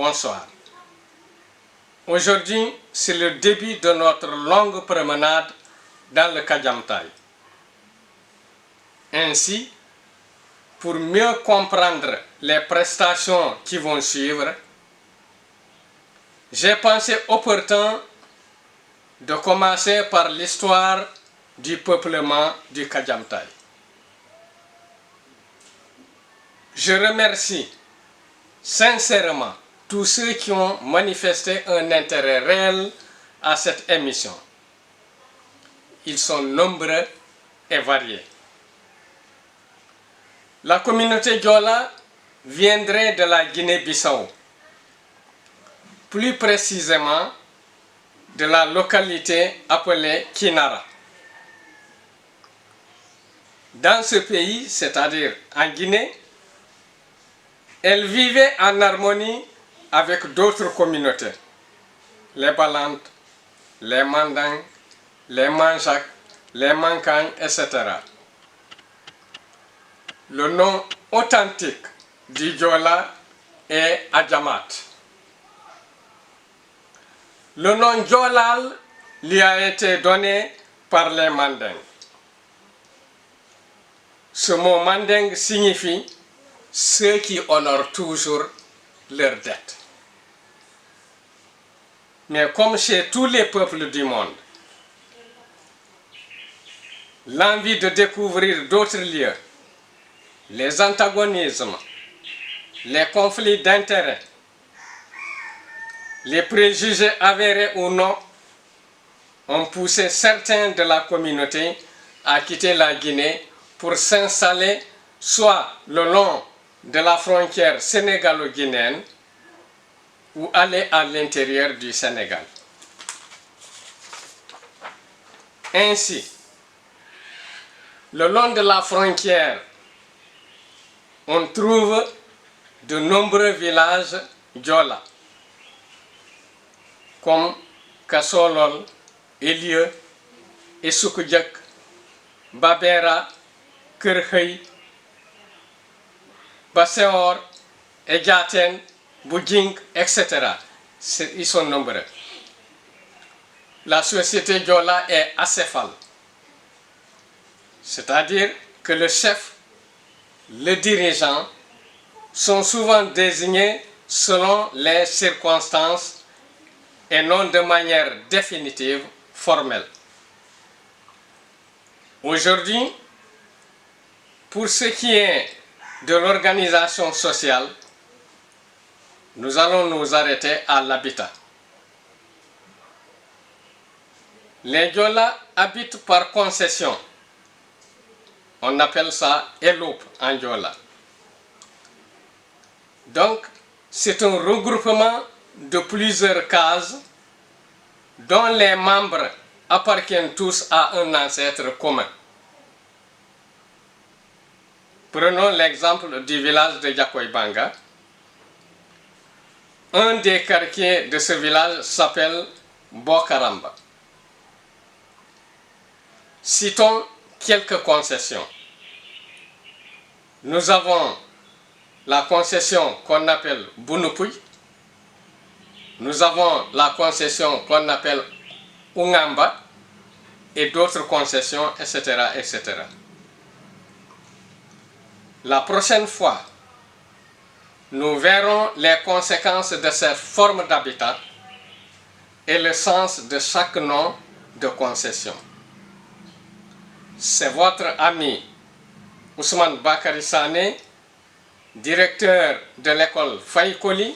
bonsoir. Aujourd'hui, c'est le début de notre longue promenade dans le Kadiamtaï. Ainsi, pour mieux comprendre les prestations qui vont suivre, j'ai pensé opportun de commencer par l'histoire du peuplement du Kadiamtaï. Je remercie sincèrement tous ceux qui ont manifesté un intérêt réel à cette émission. Ils sont nombreux et variés. La communauté Diola viendrait de la Guinée-Bissau, plus précisément de la localité appelée Kinara. Dans ce pays, c'est-à-dire en Guinée, elle vivait en harmonie avec d'autres communautés, les Balantes, les Mandingues, les Manjak, les Mankang, etc. Le nom authentique du Diola est Adjamat. Le nom Diolal lui a été donné par les Mandingues. Ce mot Mandingue signifie ceux qui honorent toujours leurs dettes. Mais comme chez tous les peuples du monde, l'envie de découvrir d'autres lieux, les antagonismes, les conflits d'intérêts, les préjugés avérés ou non ont poussé certains de la communauté à quitter la Guinée pour s'installer soit le long de la frontière sénégalo-guinéenne ou aller à l'intérieur du Sénégal. Ainsi, le long de la frontière, on trouve de nombreux villages Diola, comme Kassolol, Elieu, Essoukoudiak, Babera, Kerkhey, Basseor, Edjaten, Boudjing, etc. Ils sont nombreux. La société Diola est acéphale, c'est-à-dire que le chef, le dirigeant, sont souvent désignés selon les circonstances et non de manière définitive, formelle. Aujourd'hui, pour ce qui est de l'organisation sociale, nous allons nous arrêter à l'habitat. Les Diola habitent par concession. On appelle ça Eloup en Diola. Donc, c'est un regroupement de plusieurs cases dont les membres appartiennent tous à un ancêtre commun. Prenons l'exemple du village de Yakoybanga. Un des quartiers de ce village s'appelle Bokaramba. Citons quelques concessions. Nous avons la concession qu'on appelle Bounoupuy. Nous avons la concession qu'on appelle Ungamba et d'autres concessions, etc., etc. La prochaine fois, nous verrons les conséquences de cette forme d'habitat et le sens de chaque nom de concession. C'est votre ami Ousmane Bakary Sané, directeur de l'école Faïkoli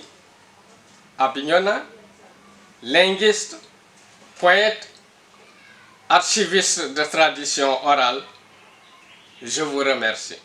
à Bignona, linguiste, poète, archiviste de tradition orale. Je vous remercie.